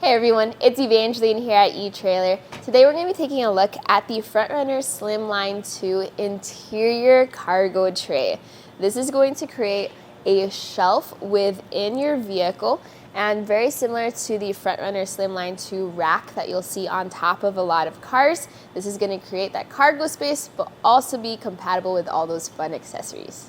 Hey everyone, it's Evangeline here at Etrailer. Today we're going to be taking a look at the Front Runner Slimline II interior cargo tray. This is going to create a shelf within your vehicle and very similar to the Front Runner Slimline II rack that you'll see on top of a lot of cars. This is going to create that cargo space but also be compatible with all those fun accessories.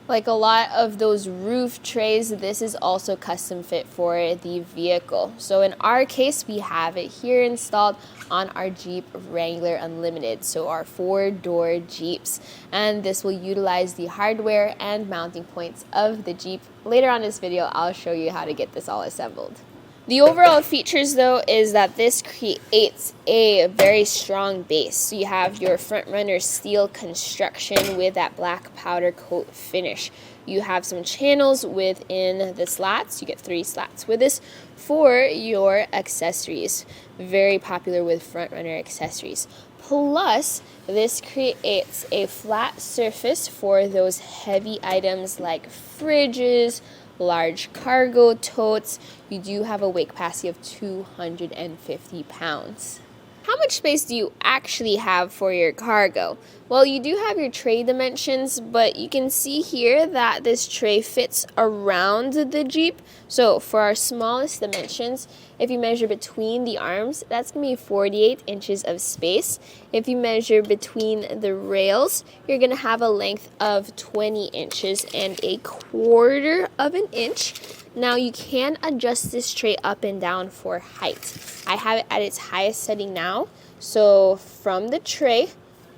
Like a lot of those roof trays, this is also custom fit for the vehicle. So in our case, we have it here installed on our Jeep Wrangler Unlimited, so our 4-door Jeeps. And this will utilize the hardware and mounting points of the Jeep. Later on in this video, I'll show you how to get this all assembled. The overall features though is that this creates a very strong base. So you have your Front Runner steel construction with that black powder coat finish. You have some channels within the slats. You get 3 slats with this for your accessories. Very popular with Front Runner accessories. Plus, this creates a flat surface for those heavy items like fridges, large cargo totes. You do have a weight capacity of 250 pounds. How much space do you actually have for your cargo? Well, you do have your tray dimensions, but you can see here that this tray fits around the Jeep. So for our smallest dimensions, if you measure between the arms, that's going to be 48 inches of space. If you measure between the rails, you're going to have a length of 20 inches and a quarter of an inch. Now you can adjust this tray up and down for height. I have it at its highest setting now. So from the tray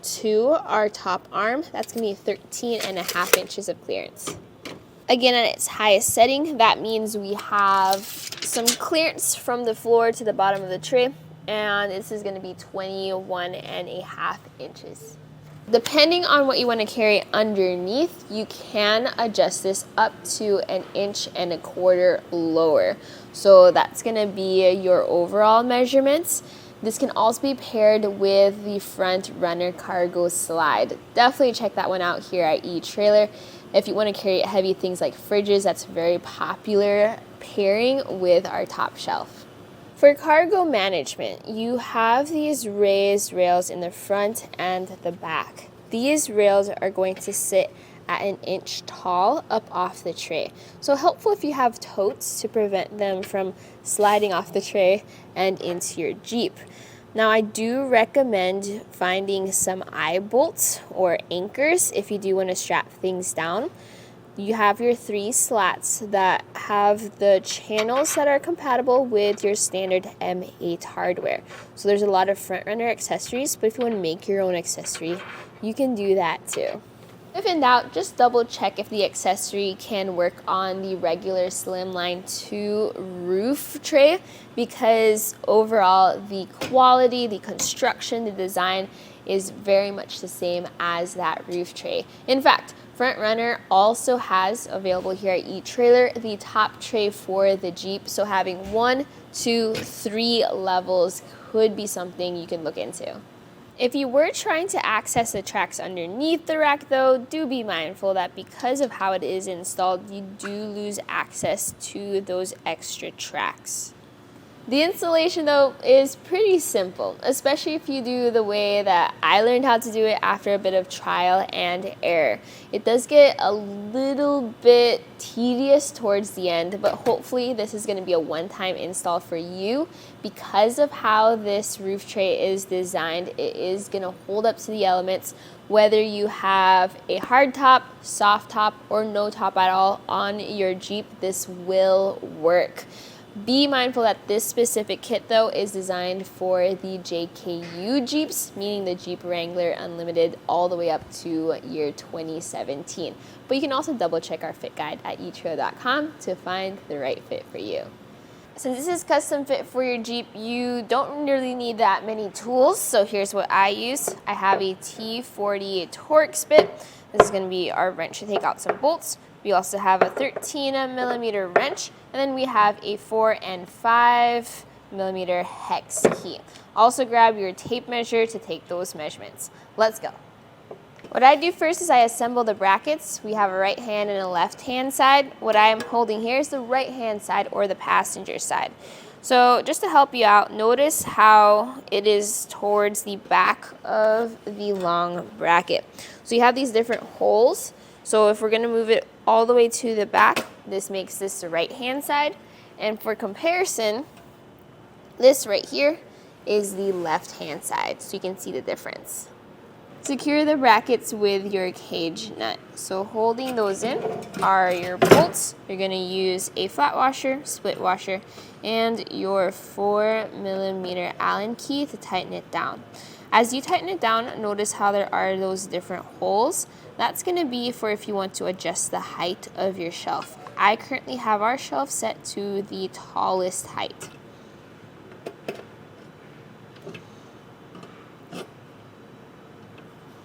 to our top arm, that's going to be 13.5 inches of clearance. Again, at its highest setting, that means we have some clearance from the floor to the bottom of the tray, and this is going to be 21.5 inches. Depending on what you want to carry underneath, you can adjust this up to 1.25 inches lower. So that's going to be your overall measurements. This can also be paired with the Front Runner Cargo Slide. Definitely check that one out here at Etrailer. If you want to carry heavy things like fridges, that's very popular pairing with our top shelf. For cargo management, you have these raised rails in the front and the back. These rails are going to sit at 1 inch tall up off the tray. So helpful if you have totes to prevent them from sliding off the tray and into your Jeep. Now I do recommend finding some eye bolts or anchors if you do want to strap things down. You have your 3 slats that have the channels that are compatible with your standard M8 hardware. So there's a lot of Front Runner accessories, but if you want to make your own accessory, you can do that too. If in doubt, just double check if the accessory can work on the regular Slimline II roof tray, because overall the quality, the construction, the design is very much the same as that roof tray. In fact, Front Runner also has available here at Etrailer the top tray for the Jeep, so having 1, 2, 3 levels could be something you can look into. If you were trying to access the tracks underneath the rack though, do be mindful that because of how it is installed, you do lose access to those extra tracks. The installation though is pretty simple, especially if you do the way that I learned how to do it after a bit of trial and error. It does get a little bit tedious towards the end, but hopefully this is going to be a one-time install for you. Because of how this roof tray is designed, it is going to hold up to the elements whether you have a hard top, soft top, or no top at all on your Jeep. This will work. Be mindful that this specific kit though is designed for the JKU Jeeps, meaning the Jeep Wrangler Unlimited all the way up to year 2017. But you can also double check our fit guide at etrailer.com to find the right fit for you. Since this is custom fit for your Jeep, you don't really need that many tools. So here's what I use. I have a T40 Torx bit. This is going to be our wrench to take out some bolts. We also have a 13mm wrench, and then we have a 4 and 5mm hex key. Also grab your tape measure to take those measurements. Let's go. What I do first is I assemble the brackets. We have a right hand and a left hand side. What I am holding here is the right hand side or the passenger side. So just to help you out, notice how it is towards the back of the long bracket. So you have these different holes. So if we're going to move it all the way to the back, this makes this the right hand side. And for comparison, this right here is the left hand side, so you can see the difference. Secure the brackets with your cage nut. So holding those in are your bolts. You're going to use a flat washer, split washer, and your 4mm Allen key to tighten it down. As you tighten it down, notice how there are those different holes. That's going to be for if you want to adjust the height of your shelf. I currently have our shelf set to the tallest height.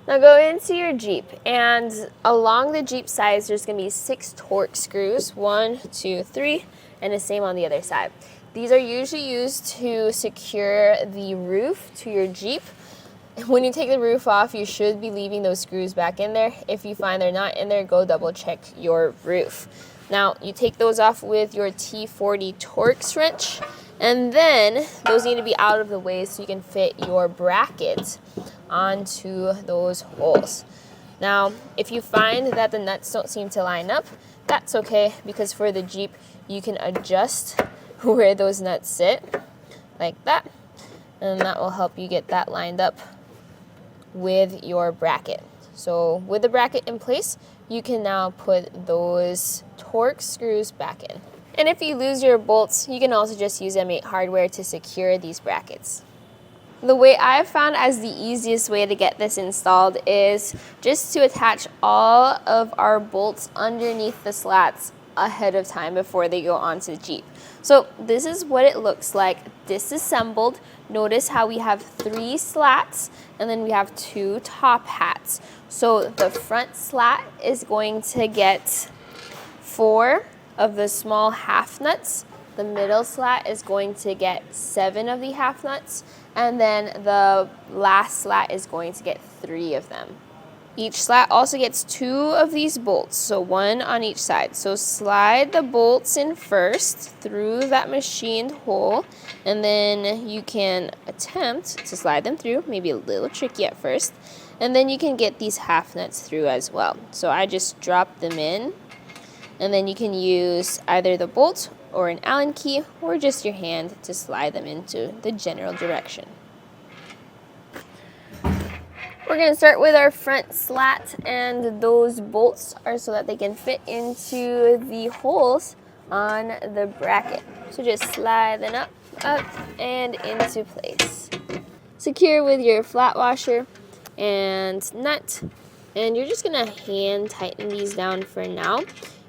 Now go into your Jeep, and along the Jeep sides there's going to be 6 torque screws, 1, 2, 3, and the same on the other side. These are usually used to secure the roof to your Jeep. When you take the roof off, you should be leaving those screws back in there. If you find they're not in there, go double check your roof. Now you take those off with your T40 Torx wrench, and then those need to be out of the way so you can fit your bracket onto those holes. Now, if you find that the nuts don't seem to line up, that's okay, because for the Jeep, you can adjust where those nuts sit, like that, and that will help you get that lined up with your bracket. So with the bracket in place, you can now put those Torx screws back in. And if you lose your bolts, you can also just use M8 hardware to secure these brackets. The way I've found as the easiest way to get this installed is just to attach all of our bolts underneath the slats ahead of time before they go onto the Jeep. So this is what it looks like disassembled. Notice how we have 3 slats and then we have 2 top hats. So the front slat is going to get 4 of the small half nuts. The middle slat is going to get 7 of the half nuts, and then the last slat is going to get 3 of them. Each slat also gets 2 of these bolts, so 1 on each side. So slide the bolts in first through that machined hole, and then you can attempt to slide them through, maybe a little tricky at first, and then you can get these half nuts through as well. So I just drop them in, and then you can use either the bolt or an Allen key or just your hand to slide them into the general direction. We're going to start with our front slat, and those bolts are so that they can fit into the holes on the bracket. So just slide them up, and into place. Secure with your flat washer and nut, and you're just going to hand tighten these down for now,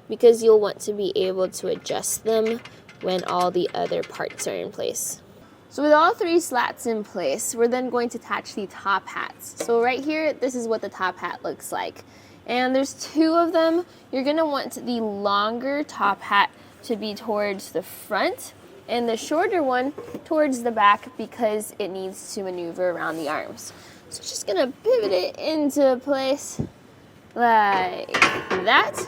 because you'll want to be able to adjust them when all the other parts are in place. So with all 3 slats in place, we're then going to attach the top hats. So right here, this is what the top hat looks like. And there's 2 of them. You're gonna want the longer top hat to be towards the front and the shorter one towards the back, because it needs to maneuver around the arms. So just gonna pivot it into place like that.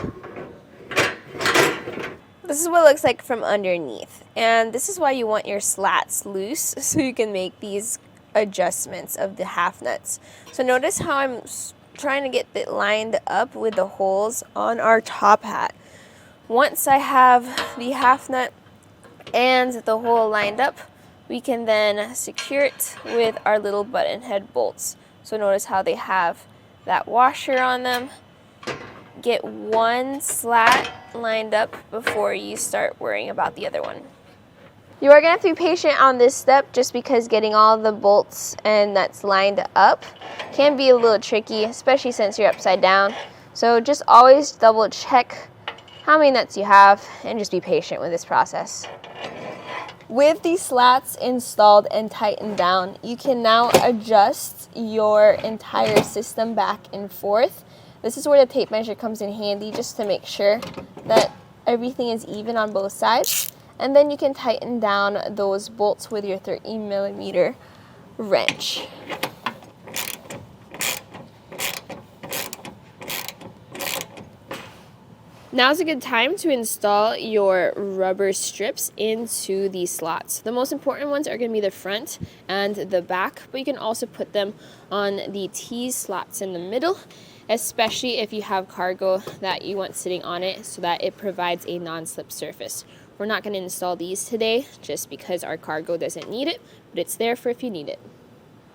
This is what it looks like from underneath, and this is why you want your slats loose, so you can make these adjustments of the half nuts. So notice how I'm trying to get it lined up with the holes on our top hat. Once I have the half nut and the hole lined up, we can then secure it with our little button head bolts. So notice how they have that washer on them. Get 1 slat lined up before you start worrying about the other one. You are going to have to be patient on this step, just because getting all the bolts and nuts lined up can be a little tricky, especially since you're upside down. So just always double check how many nuts you have and just be patient with this process. With these slats installed and tightened down, you can now adjust your entire system back and forth. This is where the tape measure comes in handy, just to make sure that everything is even on both sides. And then you can tighten down those bolts with your 13mm wrench. Now's a good time to install your rubber strips into these slots. The most important ones are going to be the front and the back, but you can also put them on the T slots in the middle, especially if you have cargo that you want sitting on it so that it provides a non-slip surface. We're not going to install these today just because our cargo doesn't need it, but it's there for if you need it.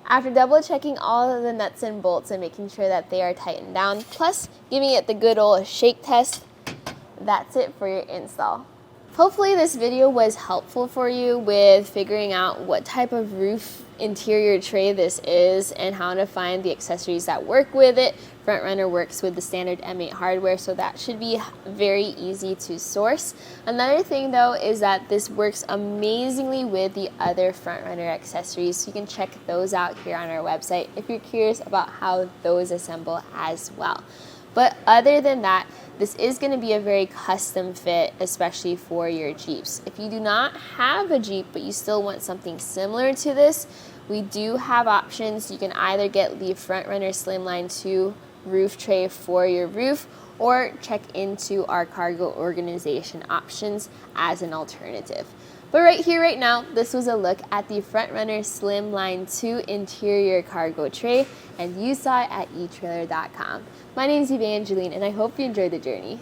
After double checking all of the nuts and bolts and making sure that they are tightened down, plus giving it the good old shake test, that's it for your install. Hopefully this video was helpful for you with figuring out what type of roof interior tray this is and how to find the accessories that work with it. Front Runner works with the standard M8 hardware, so that should be very easy to source. Another thing though is that this works amazingly with the other Front Runner accessories, so you can check those out here on our website if you're curious about how those assemble as well. But other than that, this is going to be a very custom fit, especially for your Jeeps. If you do not have a Jeep, but you still want something similar to this, we do have options. You can either get the Front Runner Slimline II roof tray for your roof, or check into our cargo organization options as an alternative. But right here, right now, this was a look at the Front Runner Slimline II interior cargo tray, and you saw it at etrailer.com. My name is Evangeline, and I hope you enjoyed the journey.